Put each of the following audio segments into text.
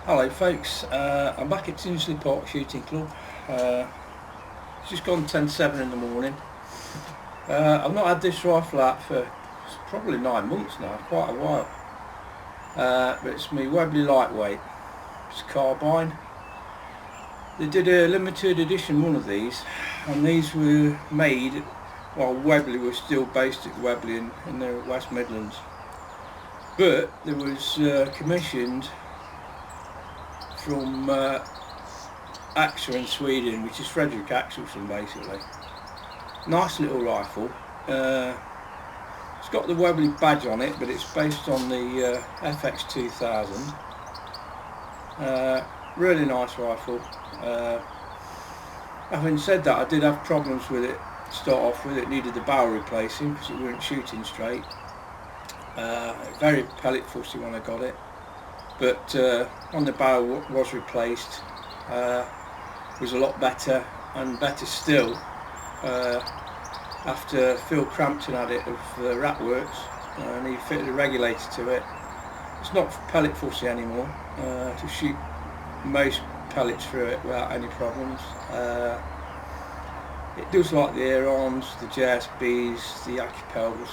Hello folks, I'm back at Tinsley Park Shooting Club. It's just gone 10:07 in the morning. I've not had this rifle out for probably 9 months now, quite a while. But it's my Webley LiteW8. It's a carbine. They did a limited edition one of these, and these were made while Webley was still based at Webley in the West Midlands. But there was commissioned from Axel in Sweden, which is Fredrik Axelsson basically. Nice little rifle. It's got the Webley badge on it, but it's based on the FX2000. Really nice rifle. Having said that, I did have problems with it to start off with. It needed the barrel replacing because it weren't shooting straight. Very pellet fussy when I got it. But when the barrel was replaced, was a lot better, and better still after Phil Crampton had it of Ratworks, and he fitted a regulator to it. It's not pellet fussy anymore, to shoot most pellets through it without any problems. It does like the Air Arms, the JSBs, the Acupels,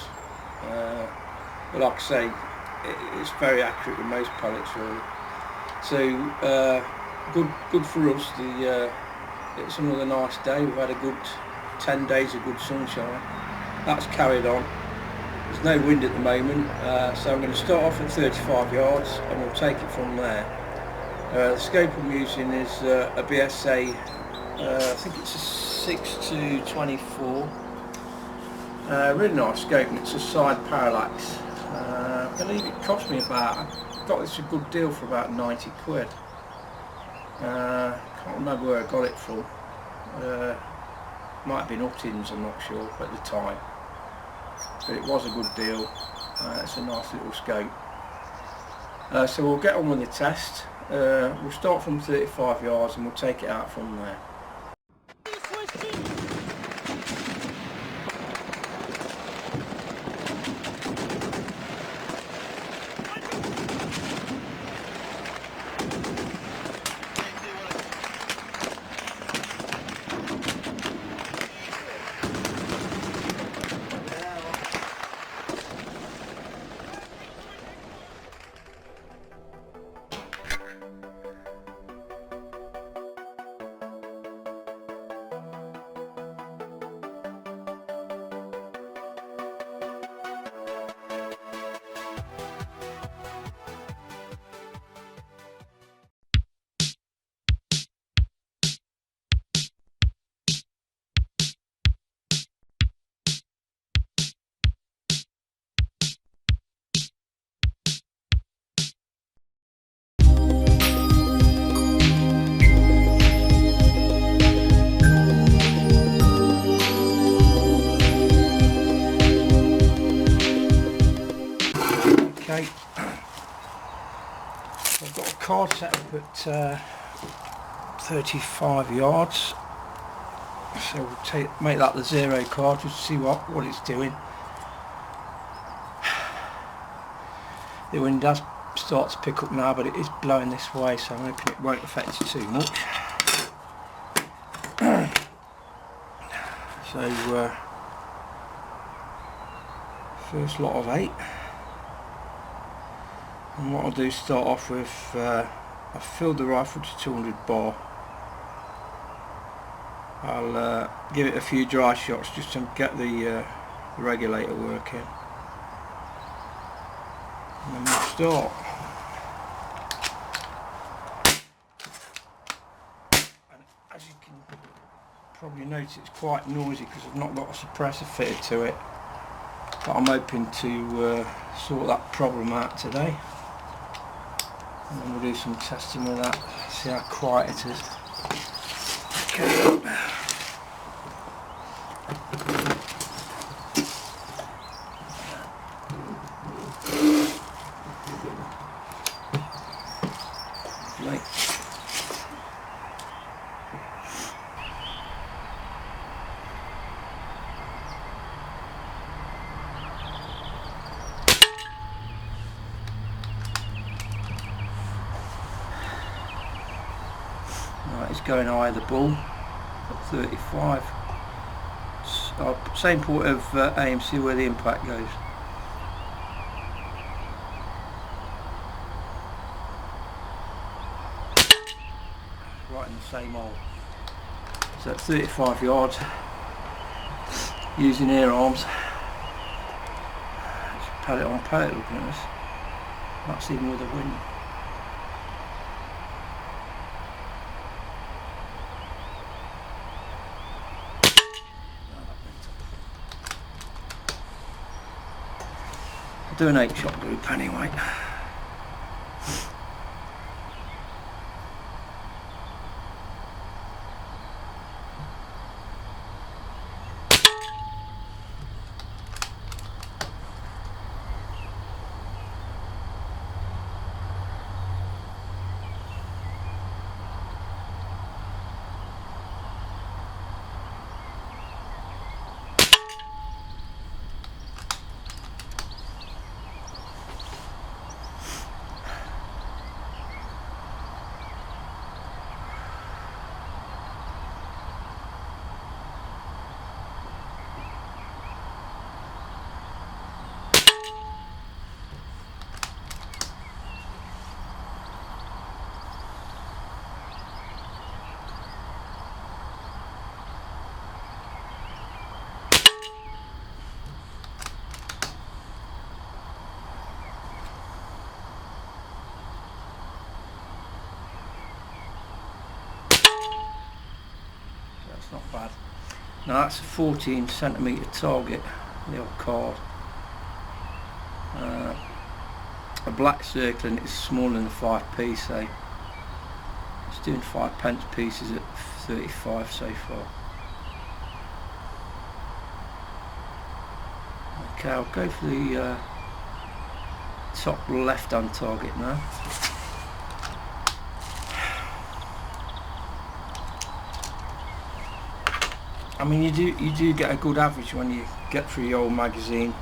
but like I say, it's very accurate with most pellets really. So good for us. It's another nice day. We've had a good 10 days of good sunshine. That's carried on. There's no wind at the moment, so I'm going to start off at 35 yards and we'll take it from there. The scope I'm using is a BSA, I think it's a 6-24. Really nice scope, and it's a side parallax. I believe it cost me about, I got this a good deal for about 90 quid. Can't remember where I got it from. Might have been Uttins, I'm not sure at the time. But it was a good deal. It's a nice little scope. So we'll get on with the test. We'll start from 35 yards and we'll take it out from there. Okay, I've got a card set up at 35 yards, so we'll make that the 0 card just to see what it's doing. The wind does start to pick up now, but it is blowing this way, so I'm hoping it won't affect it too much. So first lot of 8. And what I'll do is start off with, I've filled the rifle to 200 bar. I'll give it a few dry shots just to get the regulator working. And then we'll start. And as you can probably notice, it's quite noisy because I've not got a suppressor fitted to it. But I'm hoping to sort that problem out today. And then we'll do some testing with that, see how quiet it is. Okay. Right. Right, it's going higher the ball at 35. Same point of AMC where the impact goes. Right in the same hole. So at 35 yards, using Air Arms. It's pellet on pellet looking at this. That's even with the wind. I'll do an 8-shot group anyway. That's not bad. Now that's a 14cm target, the old card. A black circle and it's smaller than a 5p, so it's doing 5p pieces at 35 so far. Okay, I'll go for the top left hand target now. I mean, you do get a good average when you get through your old magazine,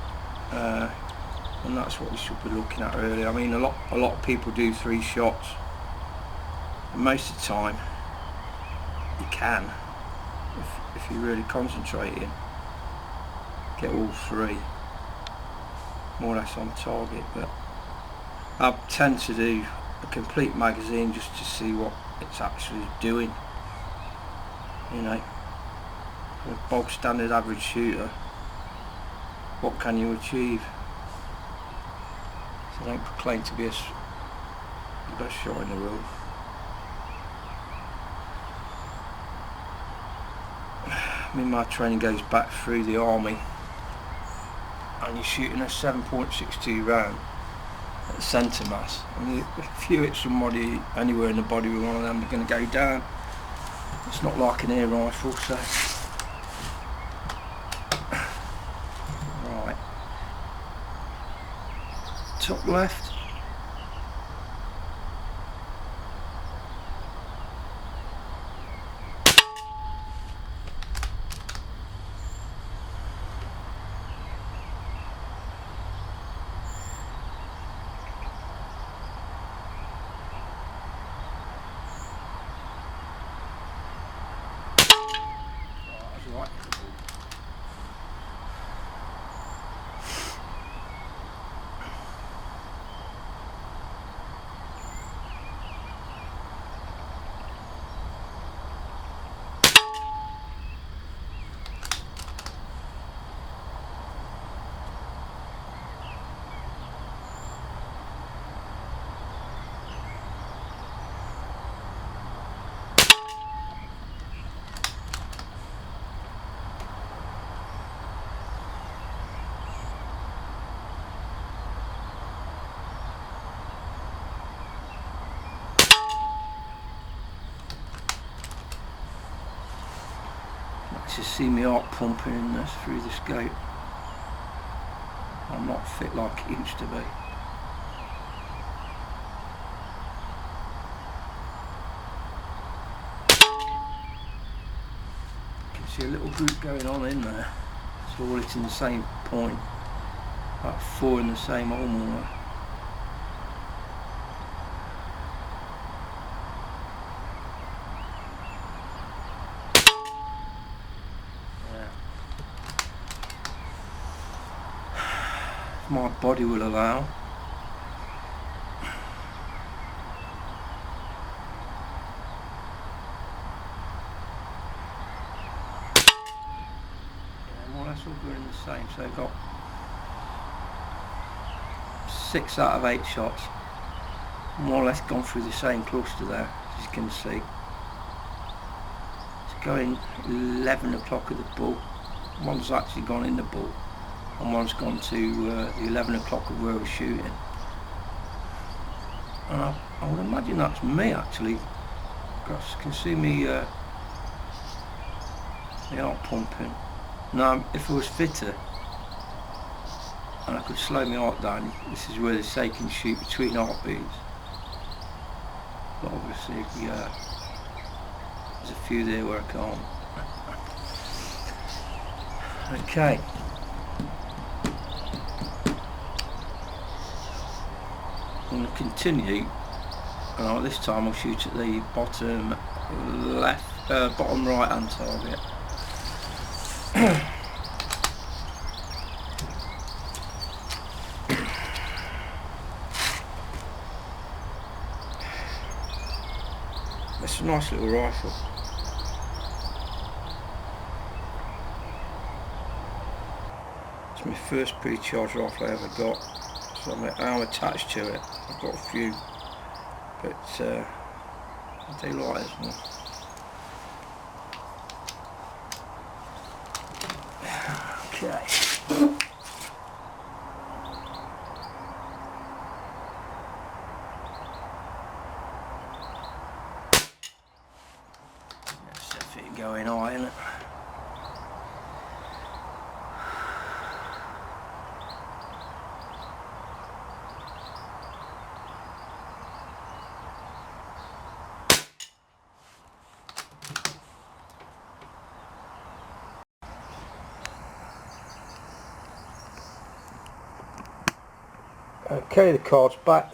and that's what we should be looking at really. I mean, a lot of people do 3 shots, and most of the time you can, if you're really concentrating, get all 3 more or less on target. But I tend to do a complete magazine just to see what it's actually doing, you know. A bog standard average shooter, what can you achieve? So I don't proclaim to be the best shot in the world. I mean, my training goes back through the army, and you're shooting a 7.62 round at centre mass, and if you hit somebody anywhere in the body with one of them, they're going to go down. It's not like an air rifle, so. Top left. That's right. Just see me heart pumping in this through the scope. I'm not fit like it used to be. You can see a little group going on in there. It's all hitting the same point. About 4 in the same hole more. if my body will allow. Yeah, more or less all going the same, so I've got 6 out of 8 shots, more or less gone through the same cluster there, as you can see. It's going 11 o'clock of the bull. One's actually gone in the bull, and one's gone to the 11 o'clock of where we're shooting. And I would imagine that's me actually, because you can see me the heart pumping. Now if I was fitter and I could slow my heart down, this is where they say you can shoot between heartbeats, but obviously there's a few there where I can't. Okay. I'm going to continue, and this time I'll shoot at the bottom left, bottom right hand target. It's a nice little rifle. It's my first pre-charged rifle I ever got, so I'm attached to it. I've got a few, but I do like this one. Okay. That's it going high, isn't it? Okay, the card's back.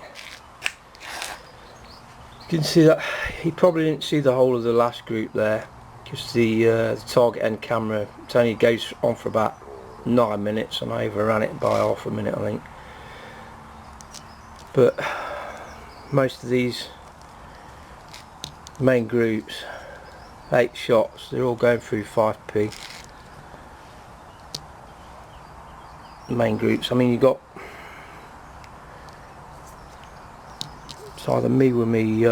You can see that he probably didn't see the whole of the last group there, because the target end camera, it only goes on for about 9 minutes, and I overran it by half a minute I think. But most of these main groups, 8 shots, they're all going through 5p. Main groups, I mean, you got, it's either me with me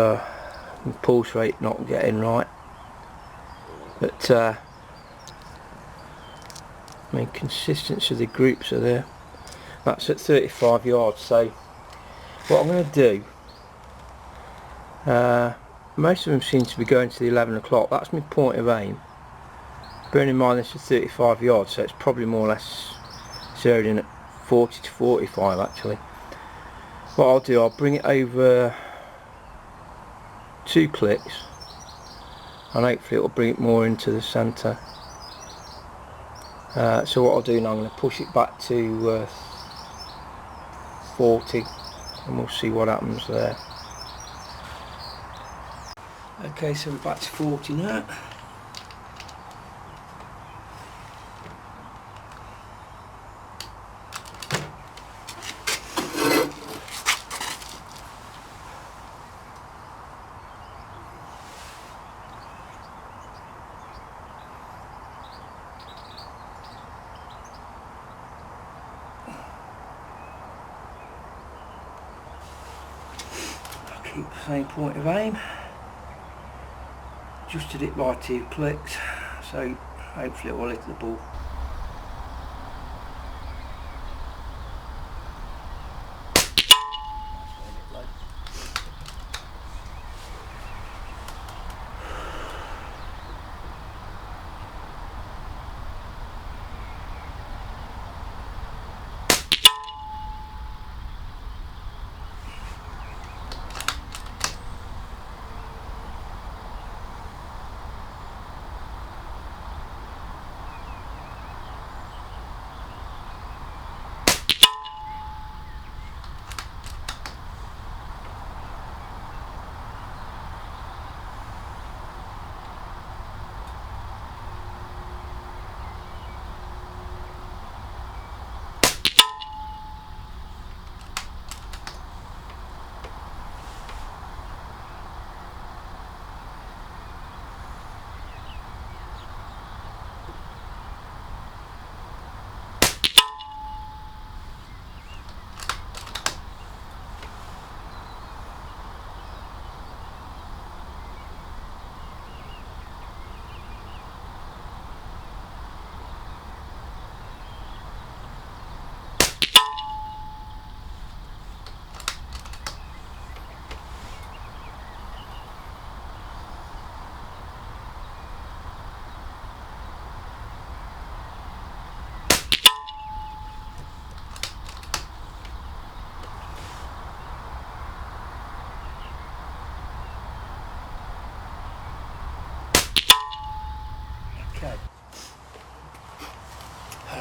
pulse rate not getting right, but I mean, consistency of the groups are there. That's at 35 yards. So what I'm going to do, most of them seem to be going to the 11 o'clock. That's my point of aim. Bearing in mind this is 35 yards, so it's probably more or less zeroed in at 40 to 45 actually. What I'll do, I'll bring it over 2 clicks, and hopefully it will bring it more into the centre. So what I'll do now, I'm going to push it back to 40, and we'll see what happens there. Okay, so we're back to 40 now. Keep the same point of aim. Adjusted it by 2 clicks, so hopefully it will hit the ball.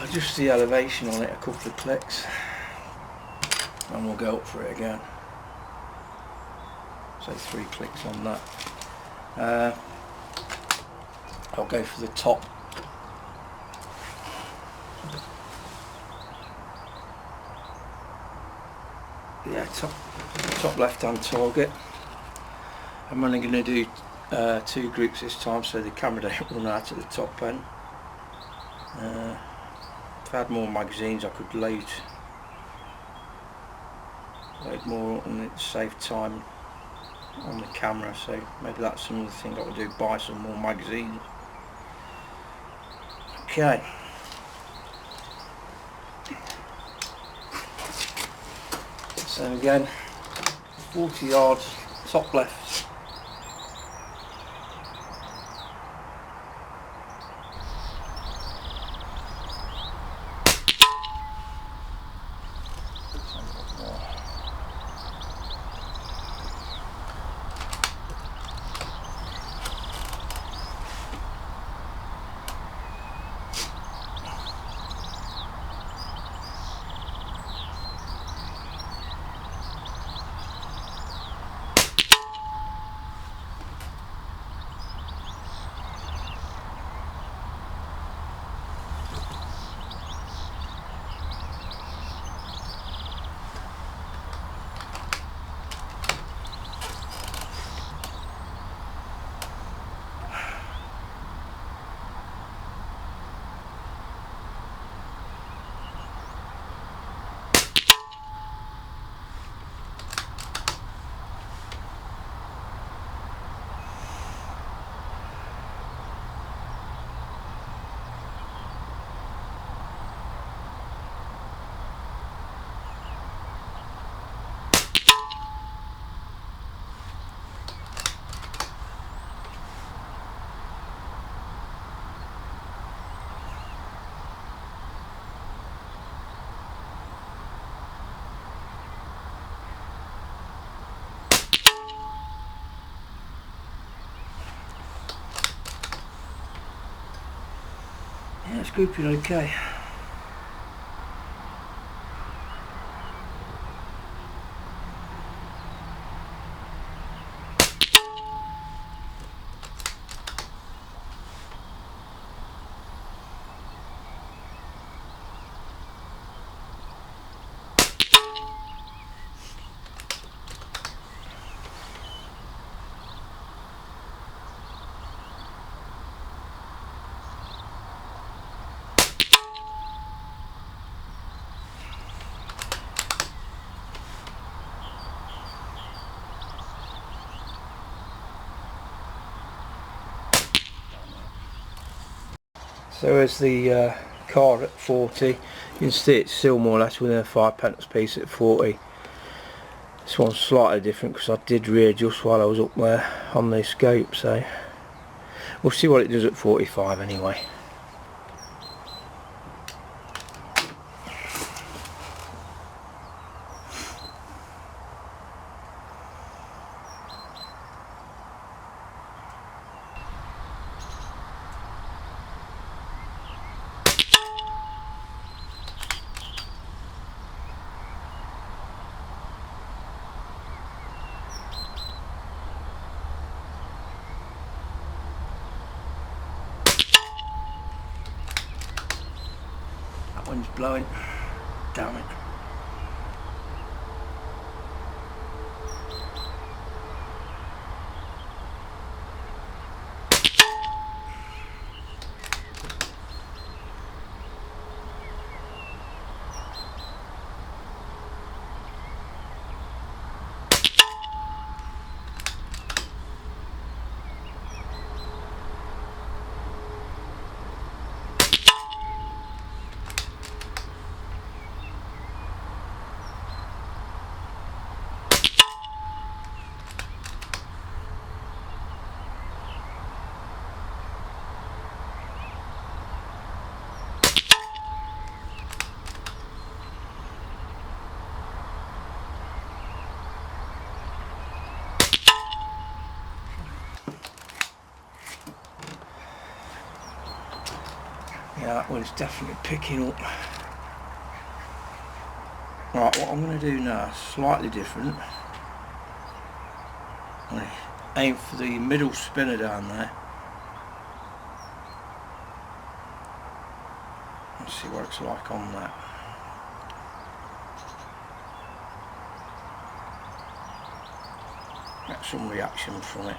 adjust the elevation on it a couple of clicks and we'll go up for it again. So 3 clicks on that. I'll go for the top. Yeah, top left hand target. I'm only going to do 2 groups this time so the camera don't run out at the top end. If I had more magazines I could load more and it saved time on the camera, so maybe that's another thing I would do, buy some more magazines. Okay. So again, 40 yards, top left. Yeah, it's grouping okay. So as the card at 40, you can see it's still more or less within a 5p piece at 40. This one's slightly different because I did readjust while I was up there on the scope, so we'll see what it does at 45 anyway. Wind's blowing, damn it. Yeah, that one's definitely picking up. Right, what I'm going to do now is slightly different. I'm going to aim for the middle spinner down there. Let's see what it's like on that. Get some reaction from it.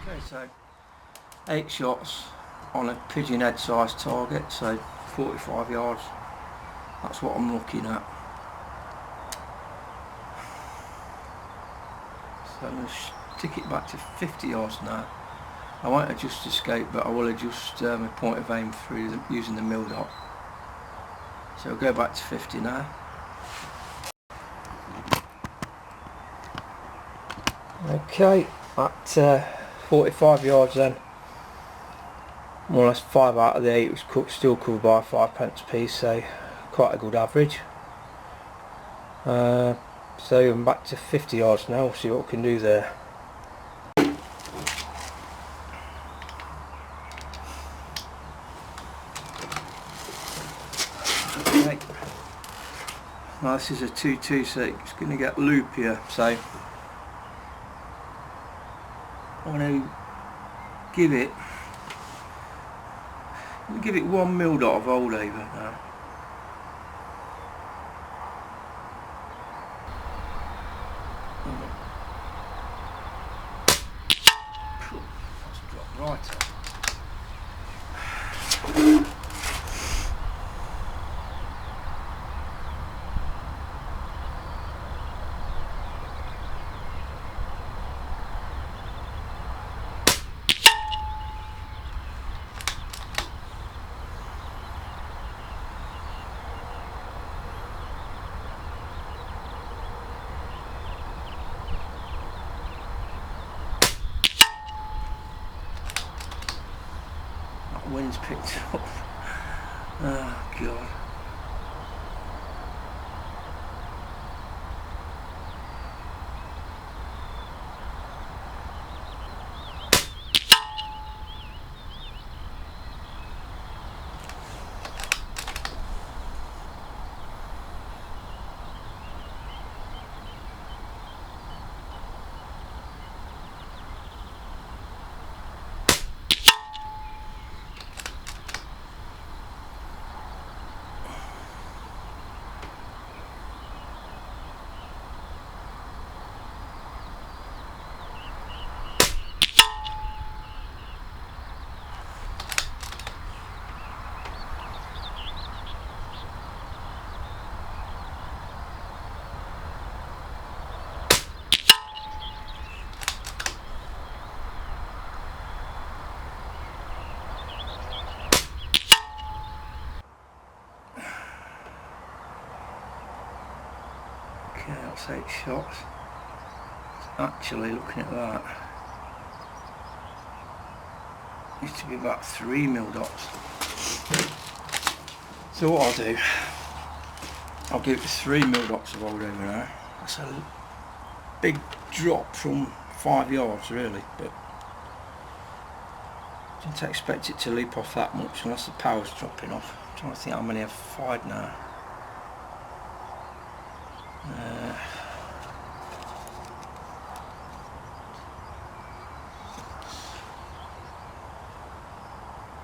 Okay, so 8 shots on a pigeon head size target, so 45 yards. That's what I'm looking at. So I'm going to stick it back to 50 yards now. I won't adjust escape, but I will adjust my point of aim through using the mill dot. So we'll go back to 50 now. Okay, at 45 yards then, more or less 5 out of the 8 was still covered by a 5p piece, so quite a good average. So I'm back to 50 yards now, we'll see what we can do there. Okay, now this is a 2-2, so it's going to get loopier, so I'm going to give it 1 mil dot of hold over now. That's dropped right off. Wind's picked up. Oh god. Okay, that's 8 shots. Actually, looking at that, used to be about 3 mil dots. So what I'll do, I'll give it 3 mil dots of hold over now. That's a big drop from 5 yards really, but I didn't expect it to leap off that much unless the power's dropping off. I'm trying to think how many I've fired now.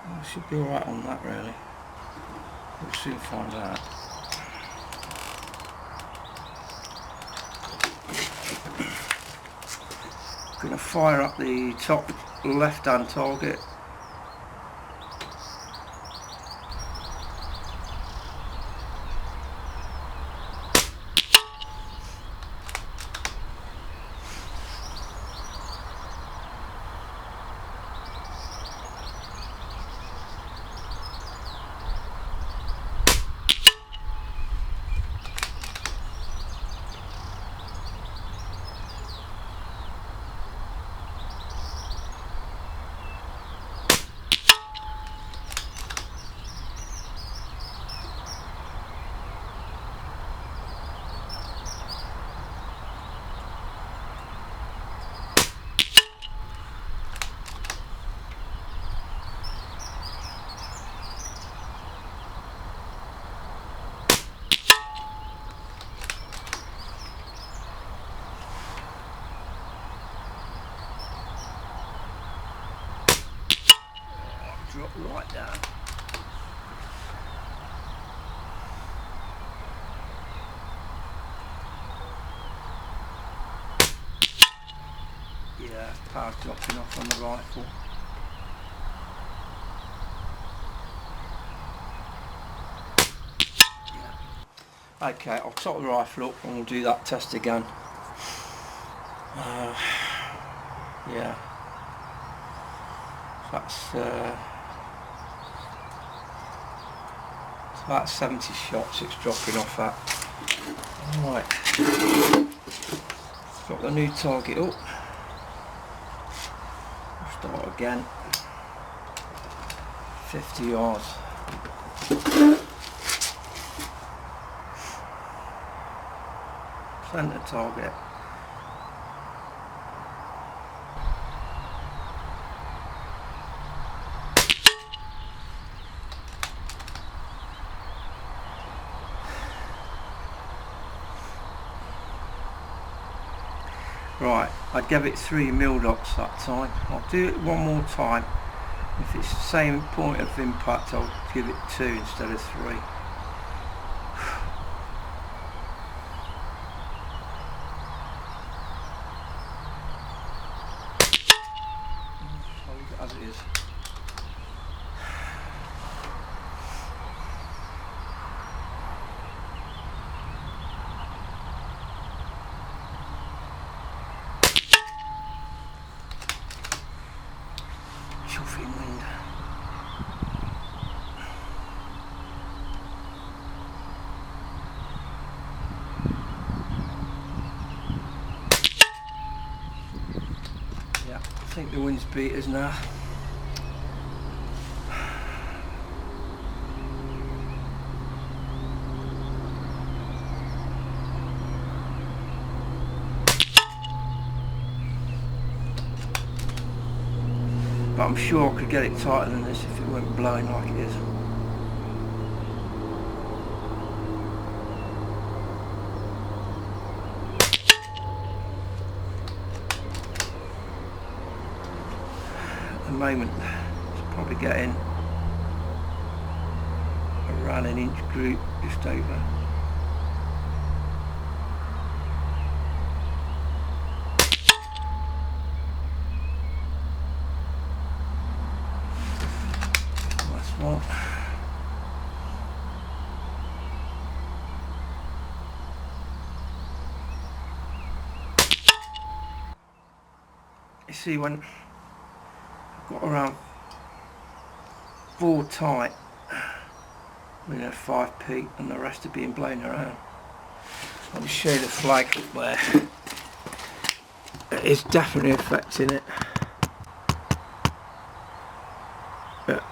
I should be alright on that really. We'll soon find out. I'm going to fire up the top left hand target. Drop right down. Yeah, power's dropping off on the rifle. Yeah. Okay, I'll top the rifle up and we'll do that test again. Yeah. That's 70 shots it's dropping off at. Right, got the new target up. Start again. 50 yards. Centre target. Right, I gave it 3 mil dots that time. I'll do it one more time. If it's the same point of impact, I'll give it 2 instead of 3. I'll leave it as it is. Chuffing wind. Yeah, I think the wind's beat us now. But I'm sure I could get it tighter than this if it weren't blowing like it is. At the moment it's probably getting around an inch group, just over. Well, you see, when I've got around 4 tight, you know, 5p, and the rest are being blown around. Let me show you the flag up there. It is definitely affecting it. But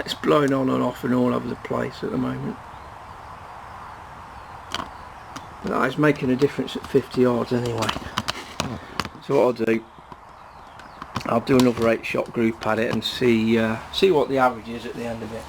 it's blowing on and off and all over the place at the moment. But that is making a difference at 50 yards anyway. So what I'll do another 8-shot group at it and see what the average is at the end of it.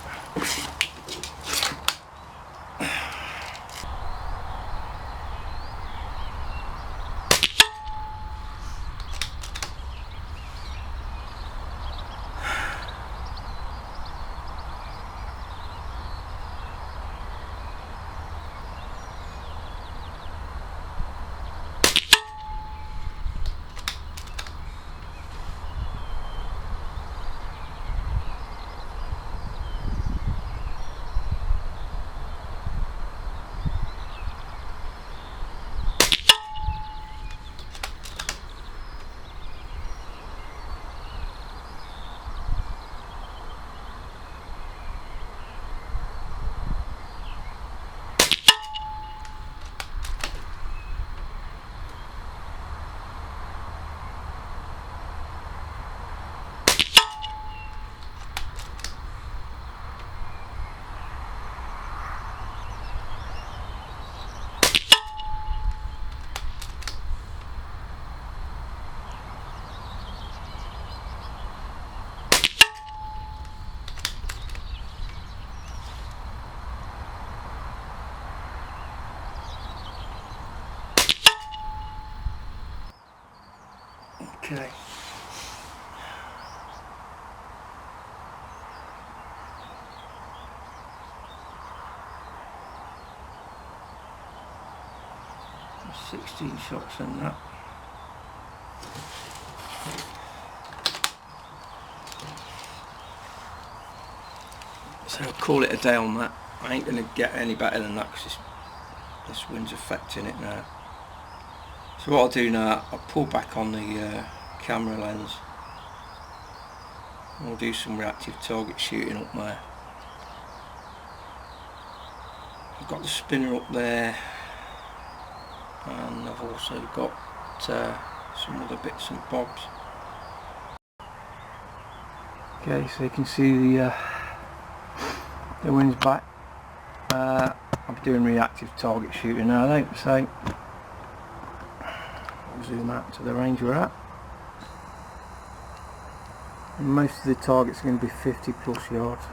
Okay. There's 16 shots in that. So I'll call it a day on that. I ain't going to get any better than that because this wind's affecting it now. So what I'll do now, I'll pull back on the camera lens. And we'll do some reactive target shooting up there. I've got the spinner up there, and I've also got some other bits and bobs. Okay, so you can see the wind's back. I'm doing reactive target shooting now though, so I'll zoom out to the range we're at. And most of the targets are going to be 50 plus yards.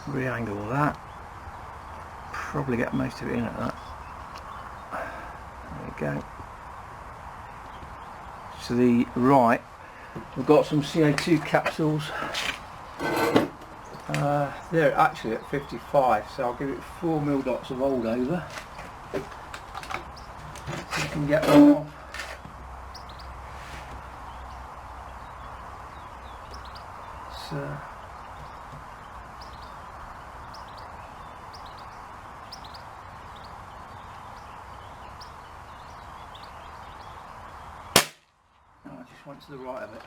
Re-angle that. Probably get most of it in at that. There we go. To the right, we've got some CO2 capsules. They're actually at 55, so I'll give it 4 mil dots of old over. So you can get them off. So I just went to the right of it.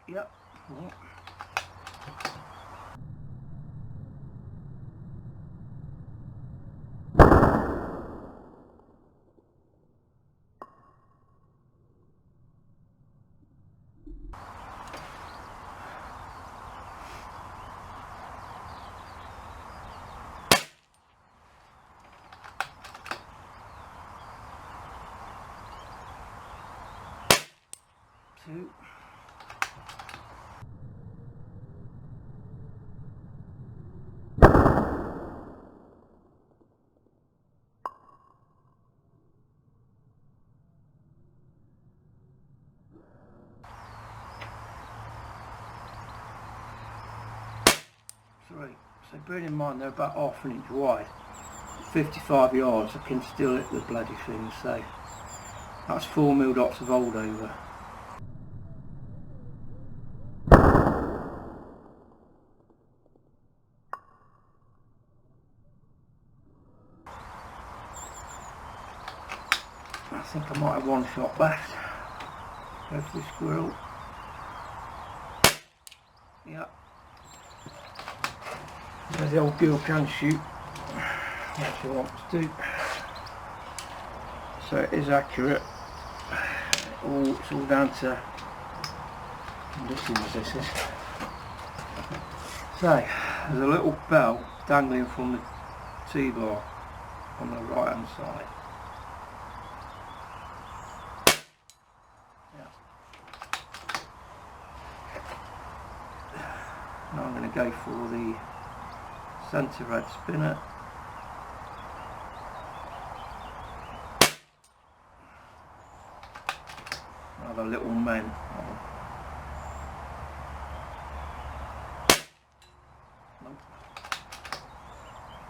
Yep. Oh. Two. Three. So bearing in mind they're about half an inch wide, 55 yards, I can still hit the bloody thing, so that's 4 mil dots of old over. I think I might have one shot left. Go for the squirrel. Yep. There's the old girl can shoot. What she wants to do. So it is accurate. It's all down to conditions, this is. So there's a little bell dangling from the T-bar on the right hand side. Now I'm going to go for the centre red spinner. Another little men. Nope.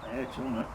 There it's on it.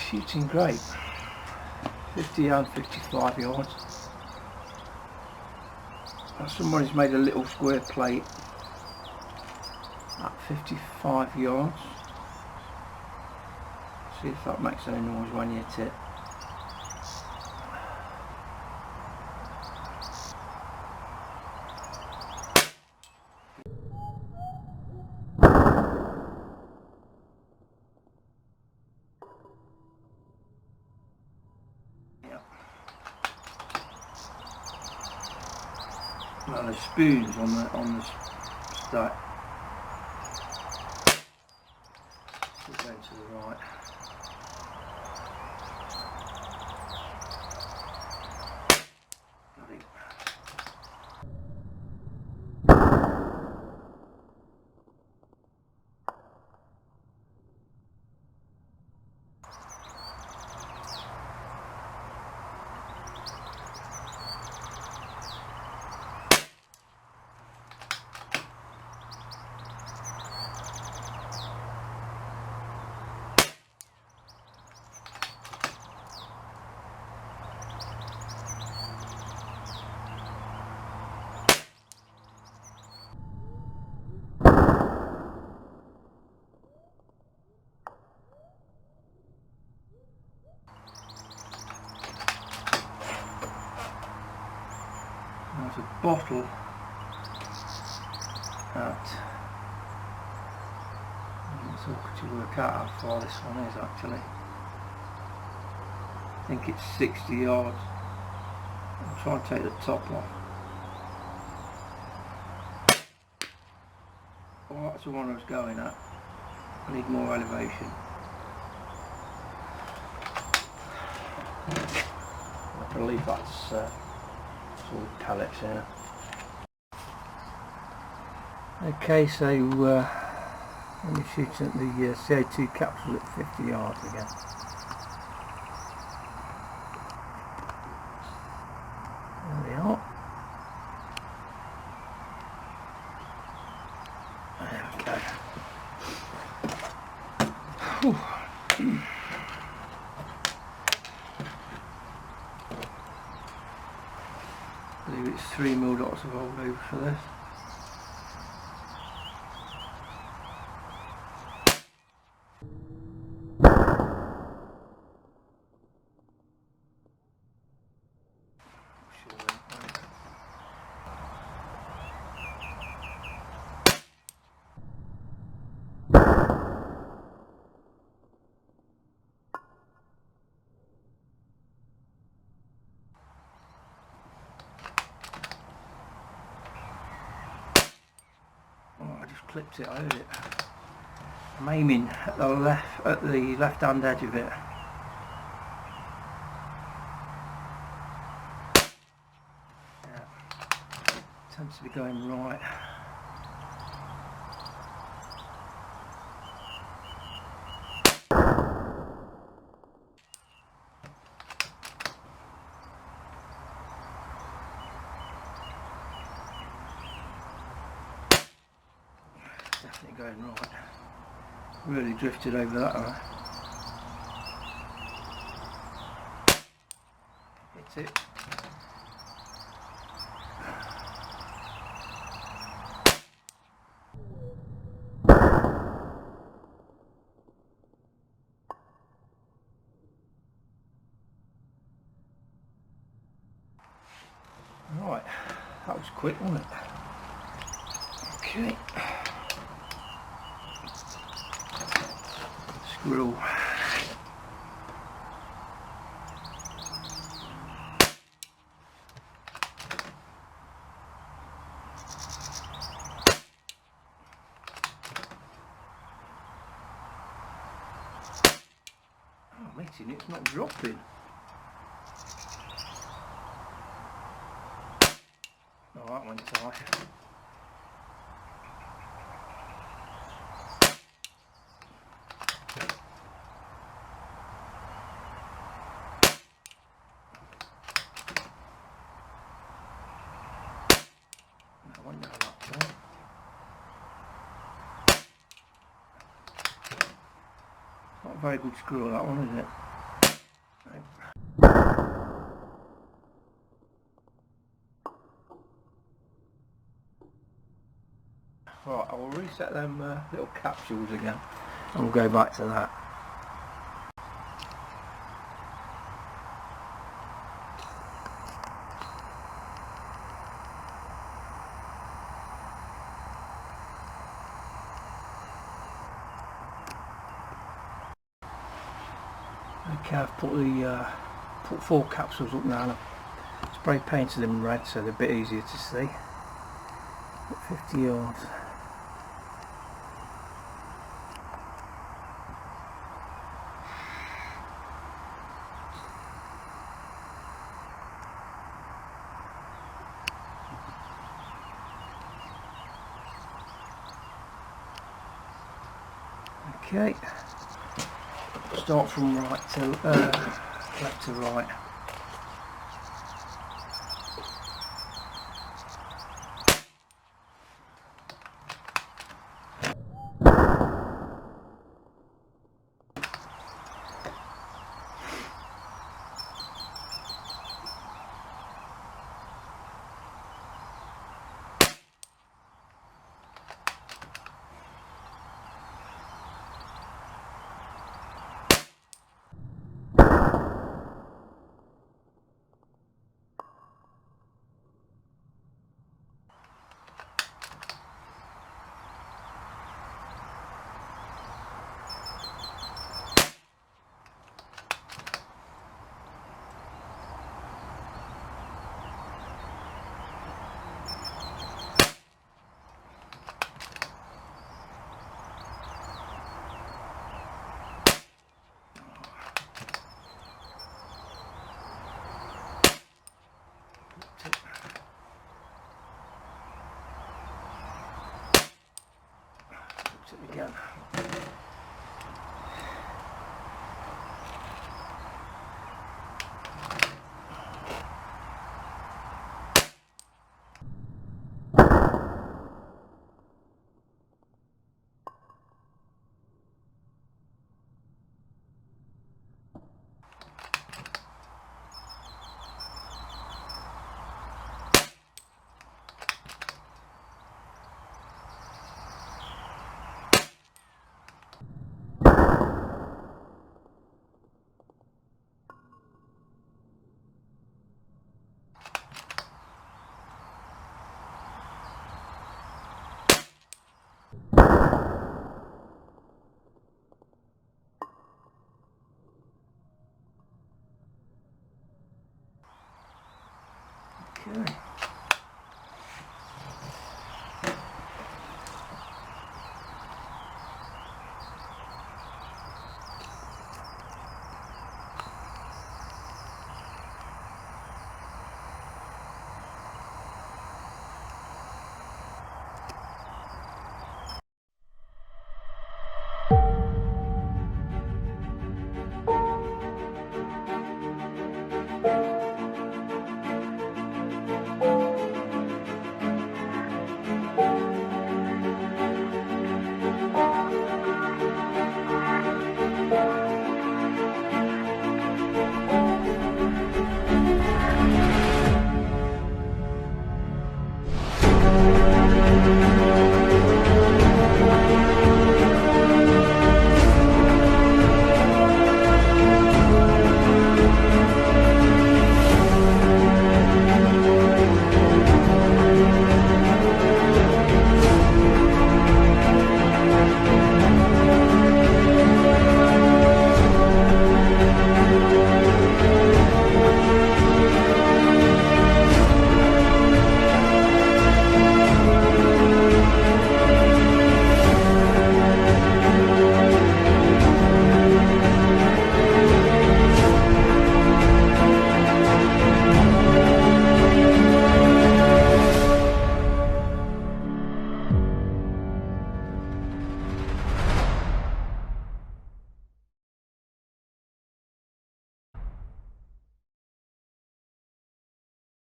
shooting great. 50 yards, 55 yards. Somebody's made a little square plate at 55 yards. See if that makes any noise when you hit it. Now there's spoons on the stack. We're going to the right. Got it. There's a bottle at, it's awkward to work out how far this one is actually. I think it's 60 yards. I'll try and take the top off. Well, that's the one I was going at. I need more elevation. I believe that's all pellets here. Okay, so let me shoot at the CO2 capsule at 50 yards again. There we are. There we go. Whew. I believe it's 3 mil dots of old over for this. I just clipped it, I heard it. I'm aiming at the left hand edge of it. Yeah, tends to be going right. Definitely going right. Really drifted over that way. Hit it. Right, that was quick, wasn't it? Okay. Squirrel. Oh, I'm hitting it, it's not dropping. Oh, that went tight. I wonder how that went. Not a very good screw, that one, is it? set them little capsules again, and we'll go back to that. Okay, I've put 4 capsules up now, and I've spray painted them red so they're a bit easier to see. 50 yards. Okay, start from right to left to right. It again. Okay.